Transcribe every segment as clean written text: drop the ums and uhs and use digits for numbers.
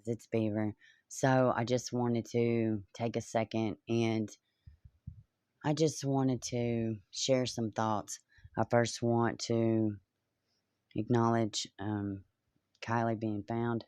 it's Beaver. So I just wanted to take a second and I just wanted to share some thoughts. I first want to acknowledge Kylie being found.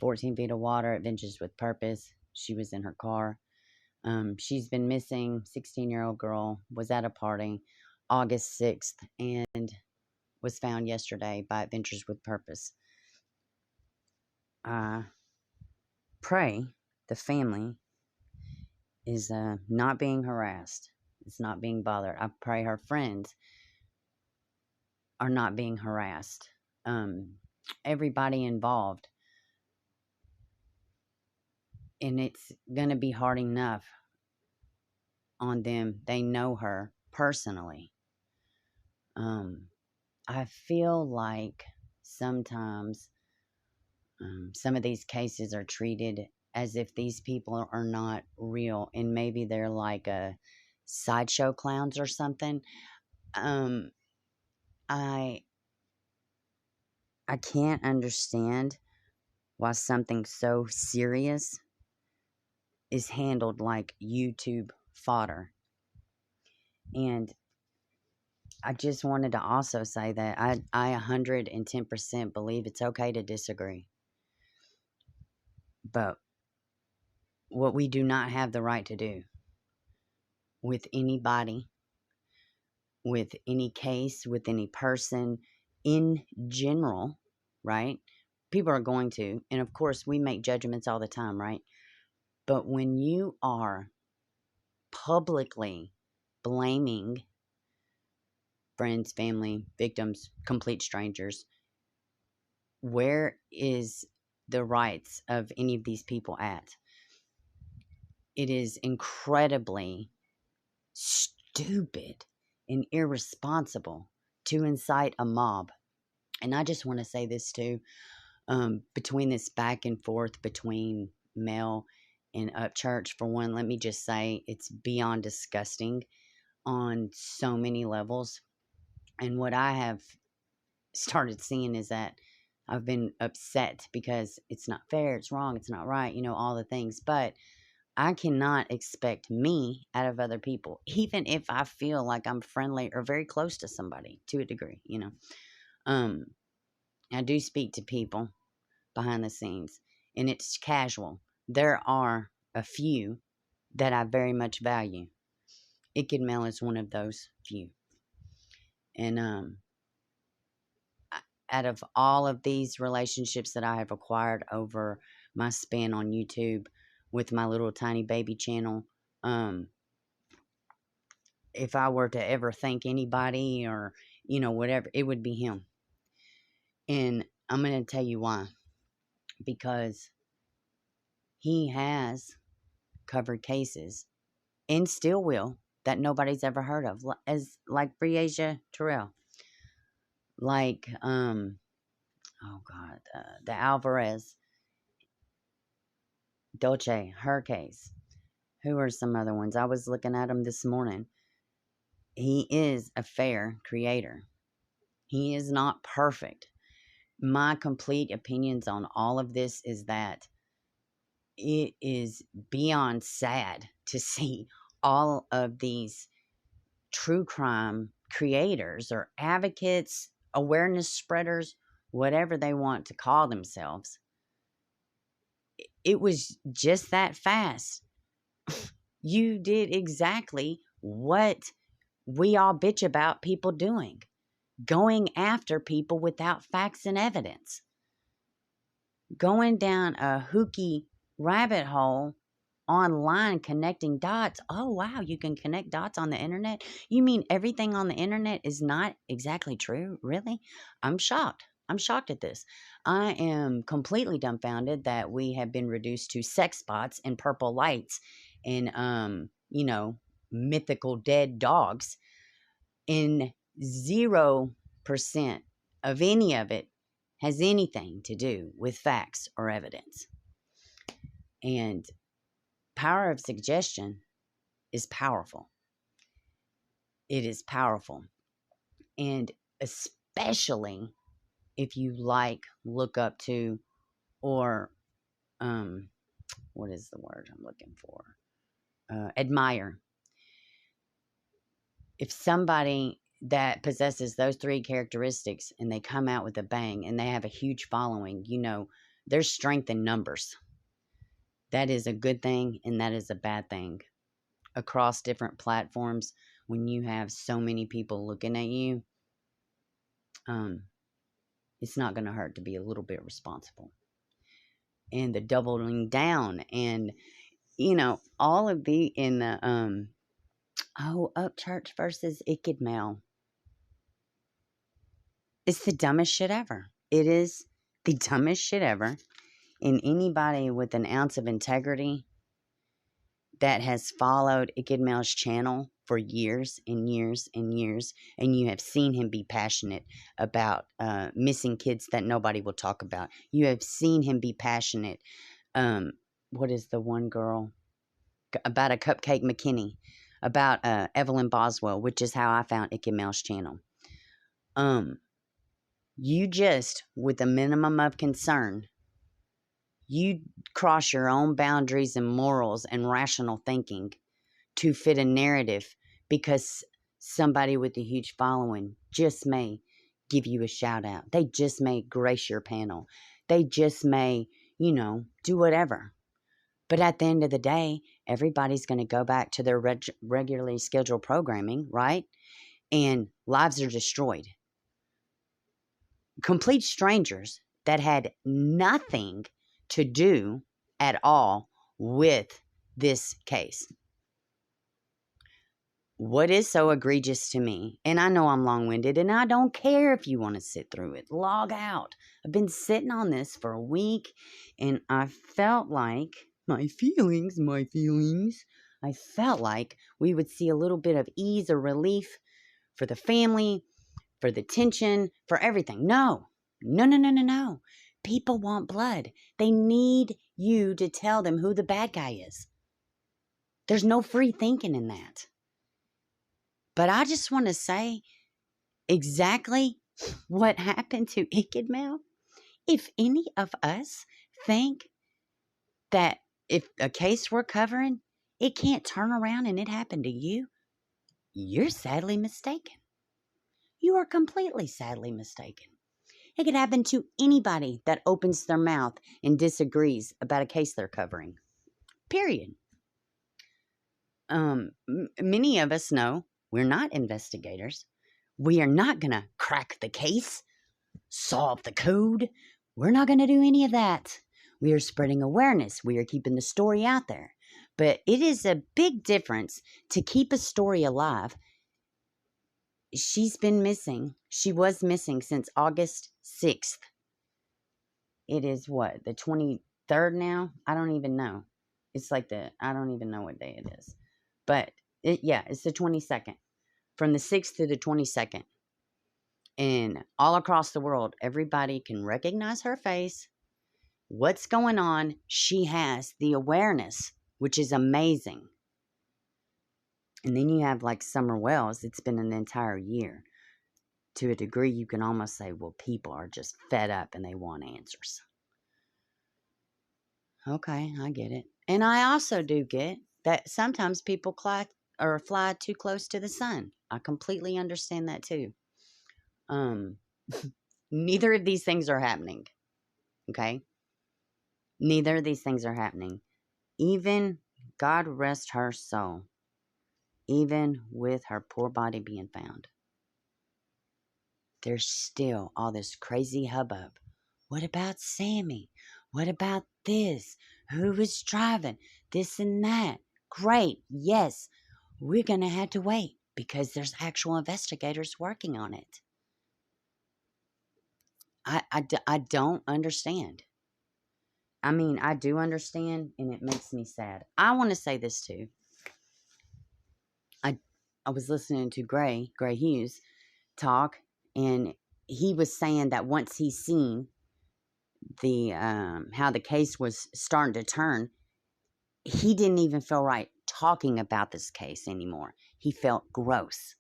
14 feet of water, adventures with purpose. She was in her car. She's been missing. 16-year-old girl was at a party August 6th and was found yesterday by Adventures with Purpose. I pray the family is not being harassed. It's not being bothered. I pray her friends are not being harassed. Everybody involved. And it's going to be hard enough on them. They know her personally. I feel like sometimes some of these cases are treated as if these people are not real and maybe they're like a sideshow clowns or something. I can't understand why something so serious is handled like YouTube fodder. And I just wanted to also say that I 110% believe it's okay to disagree. But what we do not have the right to do with anybody, with any case, with any person in general, right? People are going to, and of course we make judgments all the time, right? But when you are publicly blaming friends, family, victims, complete strangers, where is the rights of any of these people at? It is incredibly stupid and irresponsible to incite a mob. And I just want to say this too, between this back and forth between Mel and Upchurch, for one, let me just say it's beyond disgusting on so many levels. And what I have started seeing is that I've been upset because it's not fair, it's wrong, it's not right, all the things. But I cannot expect me out of other people, even if I feel like I'm friendly or very close to somebody to a degree, I do speak to people behind the scenes, and it's casual. There are a few that I very much value. Ikid Mel is one of those few. And out of all of these relationships that I have acquired over my span on YouTube with my little tiny baby channel, if I were to ever thank anybody or, whatever, it would be him. And I'm going to tell you why. Because he has covered cases and still will that nobody's ever heard of, like Breasia Terrell, like the Alvarez Dolce, her case. Who are some other ones? I was looking at him this morning. He is a fair creator. He is not perfect. My complete opinions on all of this is that it is beyond sad to see all of these true crime creators or advocates, awareness spreaders, whatever they want to call themselves. It was just that fast. You did exactly what we all bitch about people doing. Going after people without facts and evidence. Going down a hooky rabbit hole online, connecting dots. Oh, wow, you can connect dots on the internet? You mean everything on the internet is not exactly true? Really? I'm shocked. I'm shocked at this. I am completely dumbfounded that we have been reduced to sex bots and purple lights and, mythical dead dogs. And 0% of any of it has anything to do with facts or evidence. And power of suggestion is powerful. It is powerful. And especially if you look up to or what is the word I'm looking for? Admire. If somebody that possesses those three characteristics and they come out with a bang and they have a huge following, there's strength in numbers. That is a good thing and that is a bad thing. Across different platforms, when you have so many people looking at you, it's not going to hurt to be a little bit responsible. And the doubling down and, all of the in the, Upchurch versus Icked Mail. It's the dumbest shit ever. It is the dumbest shit ever. And anybody with an ounce of integrity that has followed Icked Mail's channel for years and years and years, and you have seen him be passionate about missing kids that nobody will talk about. You have seen him be passionate. What is the one girl? About a Cupcake McKinney. About Evelyn Boswell, which is how I found Icked Mail's channel. You just, with a minimum of concern, you cross your own boundaries and morals and rational thinking to fit a narrative because somebody with a huge following just may give you a shout out. They just may grace your panel. They just may, do whatever. But at the end of the day, everybody's going to go back to their regularly scheduled programming, right? And lives are destroyed. Complete strangers that had nothing to do at all with this case. What is so egregious to me, and I know I'm long-winded, and I don't care if you want to sit through it. Log out. I've been sitting on this for a week, and I felt like my feelings, I felt like we would see a little bit of ease or relief for the family, for the tension, for everything. No. People want blood. They need you to tell them who the bad guy is. There's no free thinking in that. But I just want to say exactly what happened to Icked Mail. If any of us think that if a case we're covering, it can't turn around and it happened to you, you're sadly mistaken. You are completely sadly mistaken. It could happen to anybody that opens their mouth and disagrees about a case they're covering. Period. Many of us know we're not investigators. We are not going to crack the case, solve the code. We're not going to do any of that. We are spreading awareness. We are keeping the story out there. But it is a big difference to keep a story alive. She's been missing. She was missing since August 6th. It is what, the 23rd now? I don't even know. It's like I don't even know what day it is. But it's the 22nd. From the 6th to the 22nd. And all across the world, everybody can recognize her face. What's going on? She has the awareness, which is amazing. And then you have like Summer Wells. It's been an entire year. To a degree, you can almost say, well, people are just fed up and they want answers. Okay, I get it. And I also do get that sometimes people fly too close to the sun. I completely understand that too. Neither of these things are happening. Okay? Neither of these things are happening. Even, God rest her soul, even with her poor body being found, there's still all this crazy hubbub. What about Sammy? What about this? Who was driving? This and that. Great. Yes. We're going to have to wait because there's actual investigators working on it. I don't understand. I mean, I do understand, and it makes me sad. I want to say this too. I was listening to Gray Hughes talk, and he was saying that once he's seen the how the case was starting to turn, he didn't even feel right talking about this case anymore. He felt gross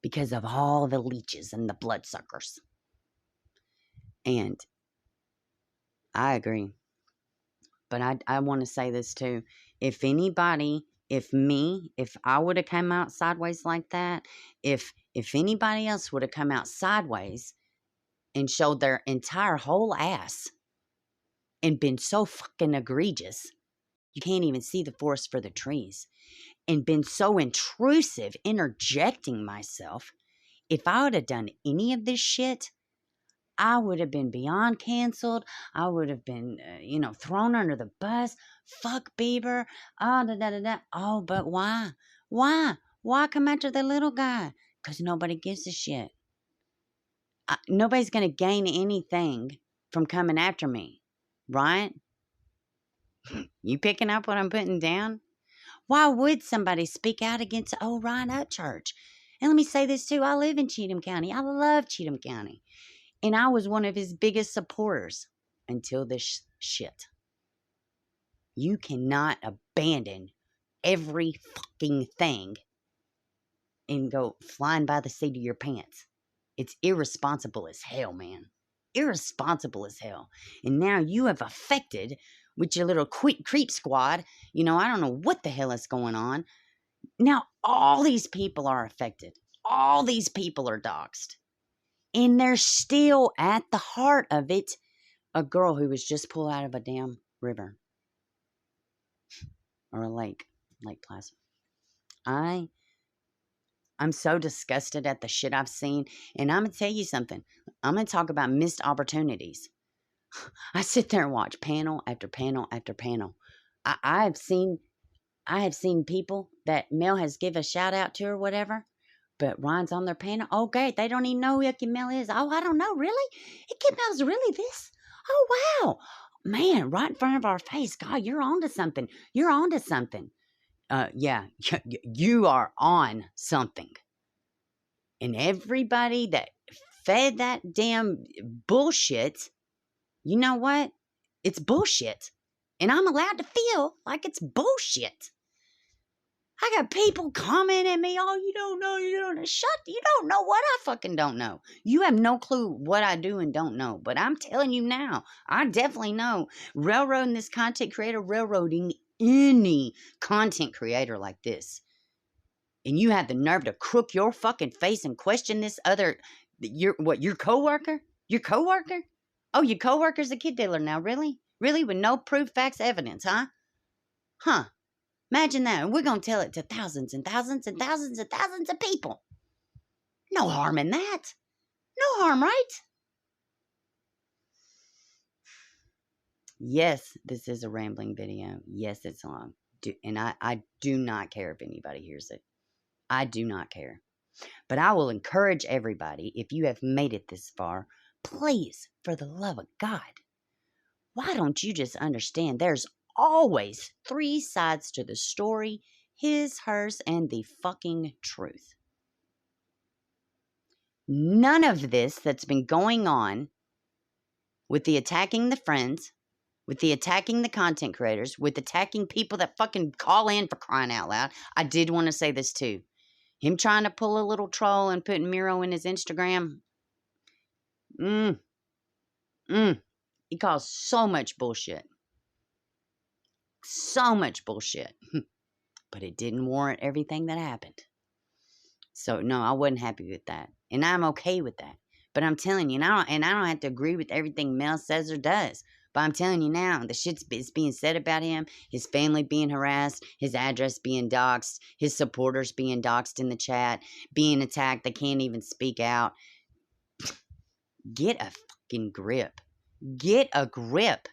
because of all the leeches and the bloodsuckers. And I agree. But I want to say this too. If anybody, if I would have come out sideways like that, if anybody else would have come out sideways and showed their entire whole ass and been so fucking egregious, you can't even see the forest for the trees, and been so intrusive, interjecting myself, if I would have done any of this shit, I would have been beyond canceled. I would have been, thrown under the bus. Fuck Bieber. Oh, da da da da. Oh, but why? Why? Why come after the little guy? Because nobody gives a shit. Nobody's going to gain anything from coming after me, right? You picking up what I'm putting down? Why would somebody speak out against old Ryan Upchurch? And let me say this too. I live in Cheatham County. I love Cheatham County. And I was one of his biggest supporters until this shit. You cannot abandon every fucking thing and go flying by the seat of your pants. It's irresponsible as hell, man. Irresponsible as hell. And now you have affected with your little creep squad. I don't know what the hell is going on. Now all these people are affected. All these people are doxxed. And they're still at the heart of it a girl who was just pulled out of a damn river or a Lake Placid. I'm so disgusted at the shit I've seen. And I'm going to tell you something. I'm going to talk about missed opportunities. I sit there and watch panel after panel after panel. I have seen people that Mel has given a shout out to or whatever. But Ryan's on their panel. Oh, great. They don't even know who Icky Mel is. Oh, I don't know. Really? Icky Mel's really this? Oh, wow. Man, right in front of our face. God, you're onto something. You're onto something. Yeah, you are on something. And everybody that fed that damn bullshit, you know what? It's bullshit. And I'm allowed to feel like it's bullshit. I got people commenting at me, oh, you don't know. You don't know what I fucking don't know. You have no clue what I do and don't know. But I'm telling you now, I definitely know. Railroading this content creator, railroading any content creator like this. And you have the nerve to crook your fucking face and question this your coworker? Your coworker? Oh, your coworker's a kid dealer now, really? Really? With no proof, facts, evidence, huh? Huh. Imagine that. And we're going to tell it to thousands and thousands and thousands and thousands of people. No harm in that. No harm, right? Yes, this is a rambling video. Yes, it's long. And I do not care if anybody hears it. I do not care. But I will encourage everybody, if you have made it this far, please, for the love of God, why don't you just understand there's always 3 sides to the story, his, hers, and the fucking truth. None of this that's been going on with the attacking the friends, with the attacking the content creators, with attacking people that fucking call in for crying out loud. I did want to say this too. Him trying to pull a little troll and putting Miro in his Instagram. He caused so much bullshit. So much bullshit. But it didn't warrant everything that happened. So, no, I wasn't happy with that. And I'm okay with that. But I'm telling you, I don't have to agree with everything Mel says or does. But I'm telling you now, the shit's being said about him, his family being harassed, his address being doxxed, his supporters being doxxed in the chat, being attacked. They can't even speak out. Get a fucking grip. Get a grip.